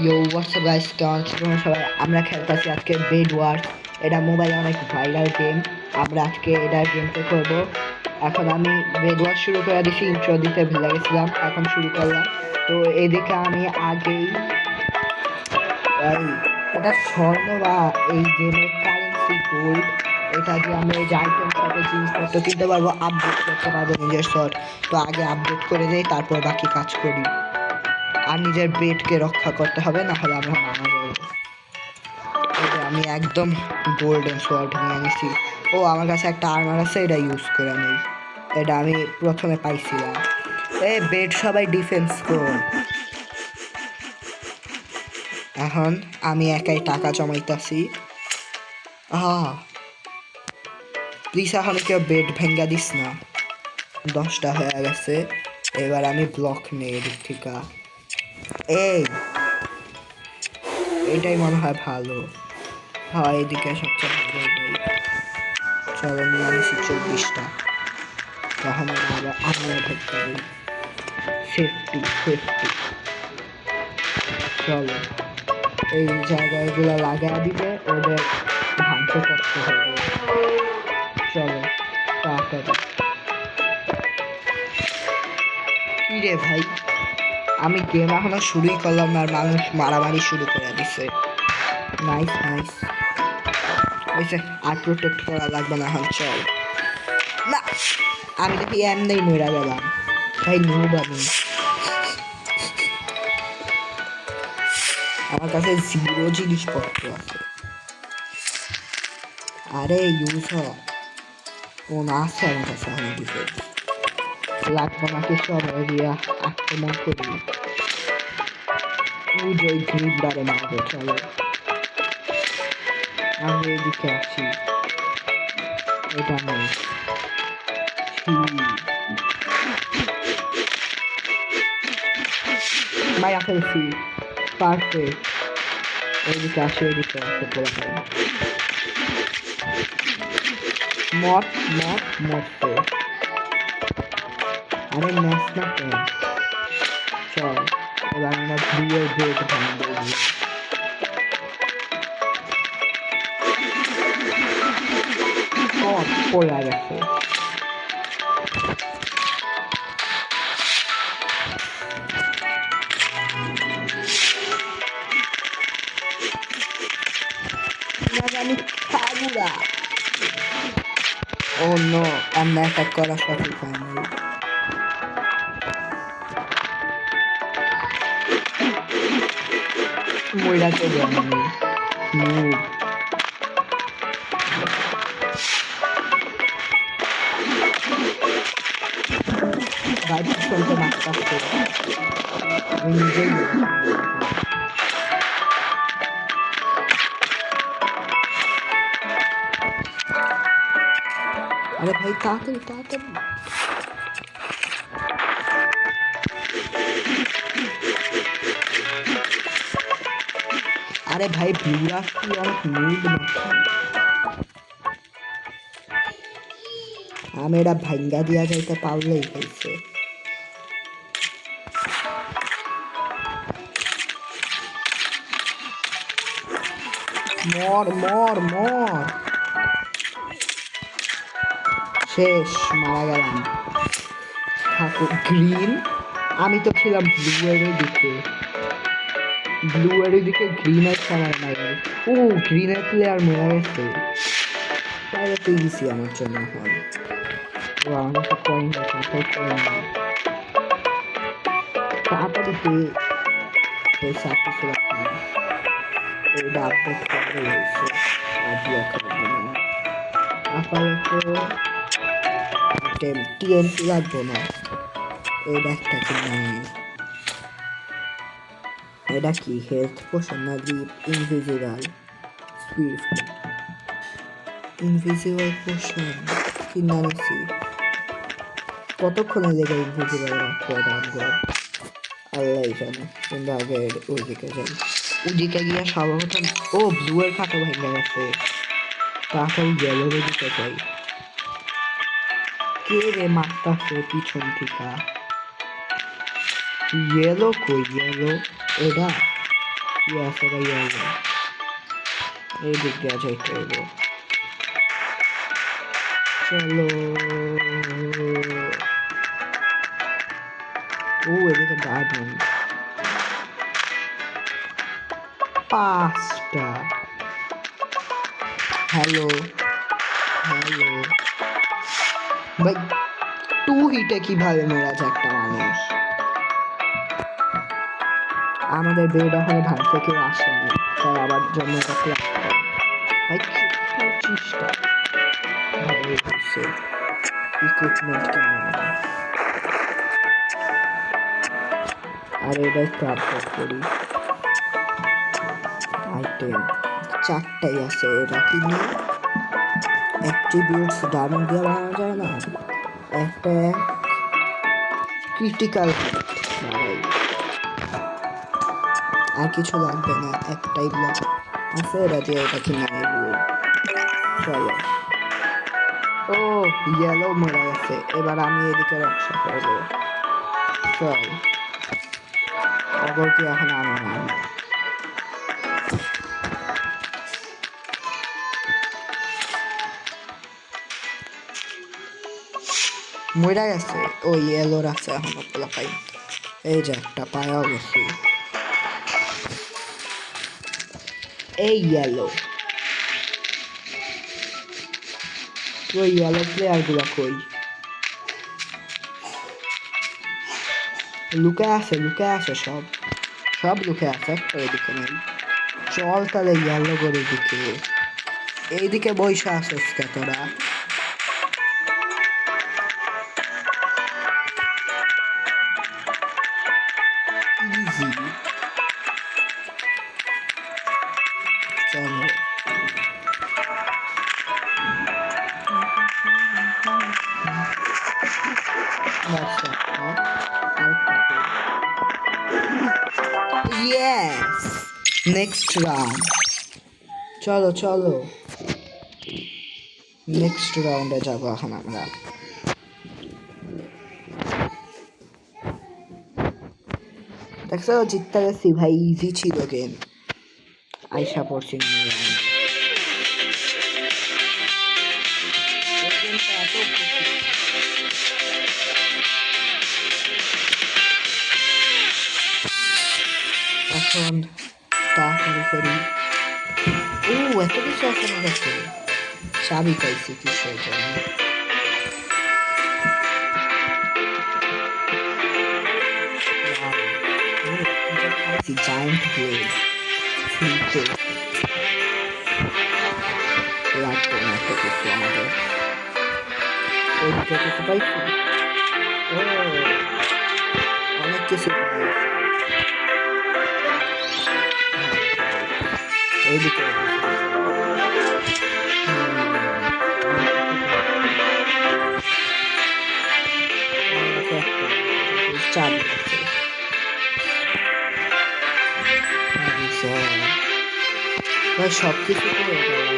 ইয়ো WhatsApp guys, কেমন আছো তোমরা সবাই? আমরা খেলতেছি আজকে বেড ওয়ার্স। এটা মোবাইলে অনেক ভাইরাল গেম। আমরা আজকে এটার গেম প্লে করবো। এখন আমি বেড ওয়ার্স শুরু করে দিছি, ইন্ট্রো দিতে ভুলে গেছিলাম, এখন শুরু করলাম। তো এদিকে আমি আগেই এটা স্বর্ণ বা এই গেমের কারেন্সি গোল্ড, এটা দিয়ে আমরা এই যে আইটেম শপে জিনিসপত্র কিনতে পারবো, আপডেট করতে পারবো নিজের শট। তো আগে আপডেট করে দেই, তারপর বাকি কাজ করি। আর নিজের বেডকে রক্ষা করতে হবে, না হলে আমরা মারা যাবো। আমি একদম গোল্ডেন সোয়ার্ড নিয়ে নিছি। ও আমার কাছে একটা আর্মার আছে, এটা ইউজ করে নেই। এটা আমি প্রথমে পাইছিলাম। বেড সবাই ডিফেন্স কর। এখন আমি একাই টাকা জমাইতাছি। প্লিজ এখন কেউ বেড ভেঙ্গা দিস না। 10টা হয়ে গেছে। এবার আমি ব্লক নেই এদিক থেকে। এটাই মনে হয় ভালো। হ্যাঁ, এদিকে সবচেয়ে ভালো এটাই। চলো নিয়ে আনছি 24টা। তখন আমরা ধরতে পারি। সেফটি। চলো এই জায়গাগুলো লাগাই দিবে, ওদের ধ্বংস করতে হবে। চলো তাড়াতাড়ি। কি রে ভাই, আমি গেম এখনো শুরুই করলাম না আর মানুষ মারামারি শুরু করে দিছে। নাইস হয়েছে, আর প্রোটেক্ট করা লাগবে না। এখন চল। না, আমি দেখি এমনি মরে গেলাম। ভাই নুব আমি। আমার কাছে 0 জিনিসপত্র আছে। আরে ইউজ কোন আছে আমার কাছে? আমার ডিফেন্স লাগবে নাকি? সব এরিয়া আক্রমণ করি। ওই গ্রিন বারে মারবে। চলো আমি এদিকে আছি। এটা নেই। মায়া ফেলছি। পারফেক্ট। এদিকে আসে বলতে মরতে। আরে ম্যাচ না কেন? চল এবার আমরা ব্লুয়ের গেট ভাঙবো। পড়ে গেছে। ও নো, আমরা অ্যাটাক করা সঠিক হয় নাই। মইরা চলে আমি বাইক চলতে মারতে। নিজেই আরে ভাই তাড়াতাড়ি। আরে ভাই ভিউরা কি অনেক নিড নাকি? আমি এটা ভাঙ্গা দিয়া যাইতে পারলেই হয়েছে। মর শেষ, মারা গেলাম। ঠাকুর গ্রিন, আমি তো ছিলাম ব্লুয়ের দিকে গ্রিনের সময় নাই। ও গ্রিনের প্লেয়ার মরে গেছে। তাই তো ইজি আমার জন্য। এখন ও আমার তো কয়েন তাড়াতাড়ি পয়সা কিছু রাখলাম। এটা আপডেট করতে হয়েছে। আর ব্লক লাগবে না আপাতত। টিএনটি লাগবে না। এটা একটা কিনলাম। এটা কি হেলথ পোশন না ডিপ ইনভিজিবল পোশন কিনা নিছি। কতক্ষণে লেগে ইনভিজিবল রাখবো দামগুলো আল্লাহ জানে। কিন্তু আগে ওইদিকে যাই। ওইদিকে গিয়ে সর্বপ্রথম ব্লু এর খাতা ভেঙে গেছে। তাড়াতাড়ি ইয়েলোর দিকে যাই। কে রে মারতাছে পিছন থেকে? ইয়েলো কই? ইয়েলো এটা কি আছে ভাই? এই দিক দিয়ে যাইতে হইব। চলো। ও এদিকে ডায়মন্ড 5টা। হ্যালো হ্যালো ভাই, 2 হিটে কিভাবে মারা যায় একটা মানুষ? আমাদের বেড এখনো ভাগ থেকে আসেনি, তাই আবার জন্য এটা ক্লাস করে ভাই। 25টা ভালো হয়েছে। ইকুইপমেন্ট কিনে আর এটা একটু আপডেট করি। আইটেম 4টাই আছে, এটা কিনে অ্যাট্রিবিউটস ডায়মন্ড দিয়ে বানানো যায় না? একটা ক্রিটিক্যাল আর কিছু লাগবে না, একটাই ব্লক আছে, এটা দিয়ে এটা কিনে নেব। চলো। ও ইয়েলো মরে গেছে, এবার আমি এদিকে রক্ষা করবো। চল অগর কি এখন আনো না। মরে গেছে, ও ইয়েলোর আছে এখনো পোলাপাই। এই যে একটা পায়াও গেছি। এই ইয়েলো, ওই ইয়েলো প্লেয়ার গুলা কই? লুকায় আছে সব সব লুকায় আছে, একটা এদিকে নেই। চল তাহলে ইয়েলো করে দিকে, এইদিকে বৈশা আসিস কে তোরা? ইজি। চলো ইয়েস, নেক্সট রাউন্ড। চলো চলো নেক্সট রাউন্ডে যাবো এখন আমরা। দেখছো জিততে গেছি ভাই, ইজি ছিল গেম। আইসা পড়ছি এখন তাড়াতাড়ি করি। ও এত কিছু আছে আমার কাছে, চাবি পাইছি কিসের জন্য? জায়ান্ট ব্লেড ফ্রিতে লাগবে না এত কিছু আমাদের। ওইদিকে কিছু পাইছি, ও অনেক কিছু পাইছি। এইদিকে চাবি আছে, ভাই সব কিছু তো হয়ে গেল।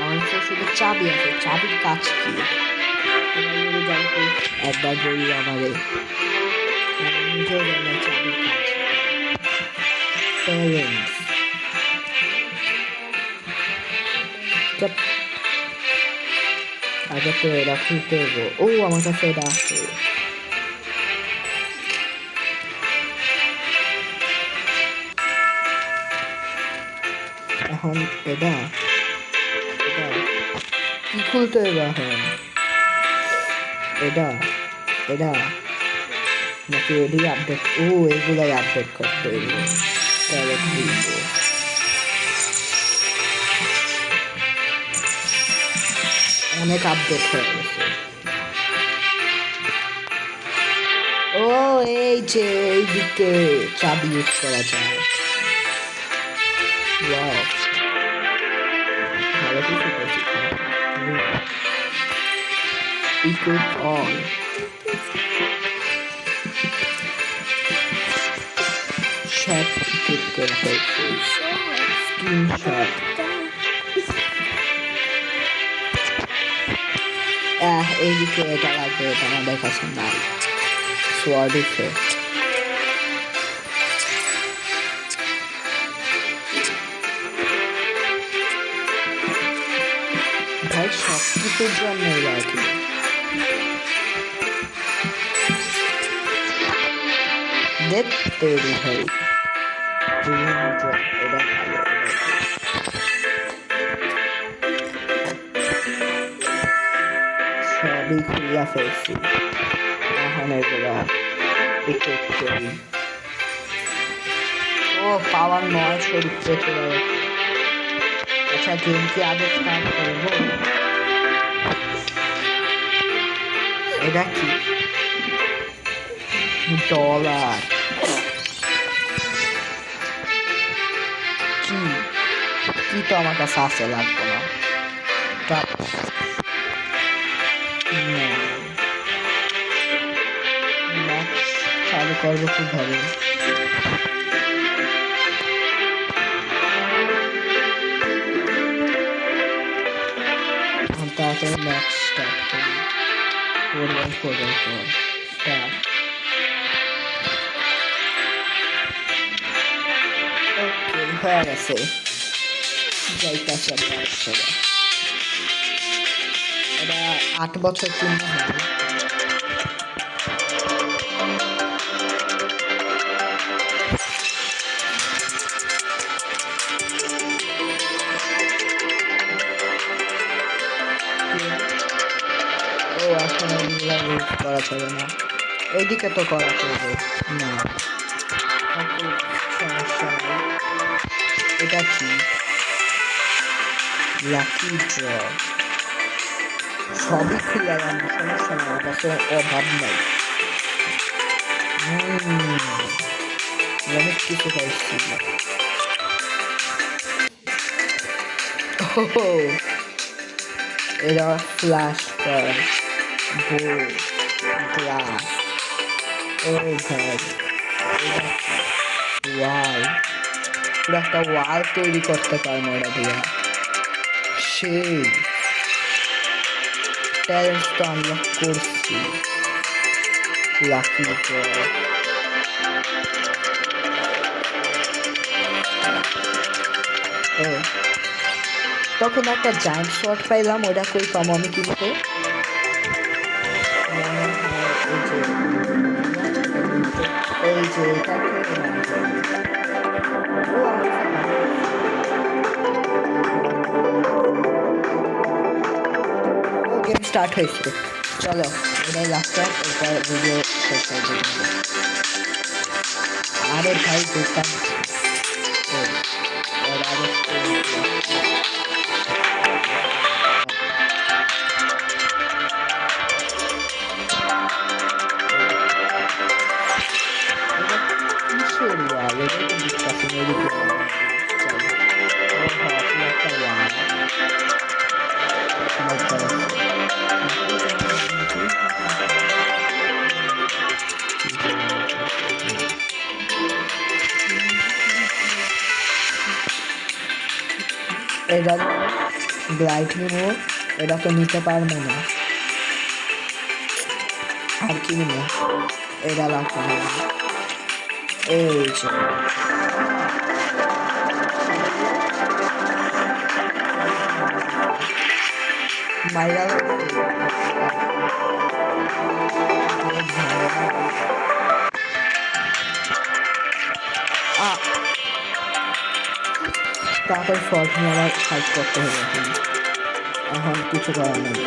আমার কাছে শুধু চাবি আছে, চাবির কাজ কি একবার বলি আমারে, নিজেও জানি চাবির কাজ। প্যারেন্টস আগে তো এটা খুলতে হবো। ও আমার কাছে এটা আছে। এখন এটা কি খুলতে হবে এখন? এটা নাকি এটি আপডেট? ও এগুলাই আপডেট করতে হবে, তাহলে খুলবো। অনেক আপডেট হয়ে গেছে। ও এই যে এইদিকে চাবি ইউজ করা যায়। ওয়াও ভালো কিছু করছি। Equip all. Shot equip করে ফেলছি। Screenshot. এইদিকে এটা লাগবে, এটা আমাদের কাছে নাই। সোয়ার্ড ইফেক্ট ভাই সব কিছুর জন্যই রাখি। দেখতে ভাই এটা ভালো, সবই খুলিয়া ফেলছি। এখন এগুলা একটু করি। ও পাওয়ার 900 রুপিয়ে চলে গেছে। আচ্ছা গেম কি আগে স্টার্ট করবো? এটা কি ডলার? কি কি তো আমার কাছে আসে লাগবে না। চালু করবো কিভাবে? তাড়াতাড়ি ম্যাচ স্টার্ট করি। 4-1-4-1-4 স্টার্ট। ওকে হয়ে গেছে। যাইতাছে এটা 8 বছর পূর্ণ হবে। ও এখন করা যাবে না, এইদিকে তো করা যাবে না। সমস্যা নেই। এটা কি লাকি ড্র? সবই খুলে গেল, সমস্যা নেই, আমার কাছে অভাব নাই। অনেক কিছু পাইছি। এরা ফ্ল্যাশ কার, বো, গ্লাস। ও ভাই ওয়াল, পুরো একটা ওয়াল তৈরি করতে পারবো এটা দিয়ে। সেই ট্যালেন্ট তো আনলক করছি। লাকি ড্র, ও তখন একটা জায়ান্ট শট পাইলাম, ওটা কই পাবো আমি কিনতে? এই যে এটা গেম স্টার্ট হয়েছে। চলো এটাই ল্যাপটপ, এটা ভিডিও শেষ করে দেবো। আরে ভাই দোকান এটা ব্রাইট নেবো, এটা তো নিতে পারবো না। আর কি নেবো? এটা লাগবে না। এই যে মাইরা তারপর শর্ট নিয়ে আবার ফাইট করতে হবে। এখন কিছু করার নেই।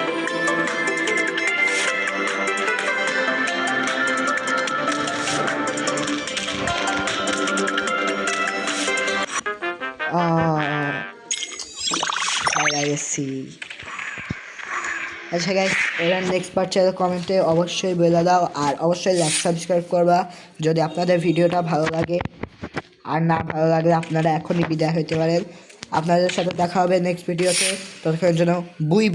আচ্ছা গাইস, এরা নেক্সট পার্ট চাইলে কমেন্টে অবশ্যই বলে দাও, আর অবশ্যই লাইক সাবস্ক্রাইব করবা যদি আপনাদের ভিডিওটা ভালো লাগে। আর না ভালো লাগলে আপনারা এখনই বিদায় হতে পারেন। আপনাদের সাথে দেখা হবে নেক্সট ভিডিওতে। ততক্ষণের জন্য বুই।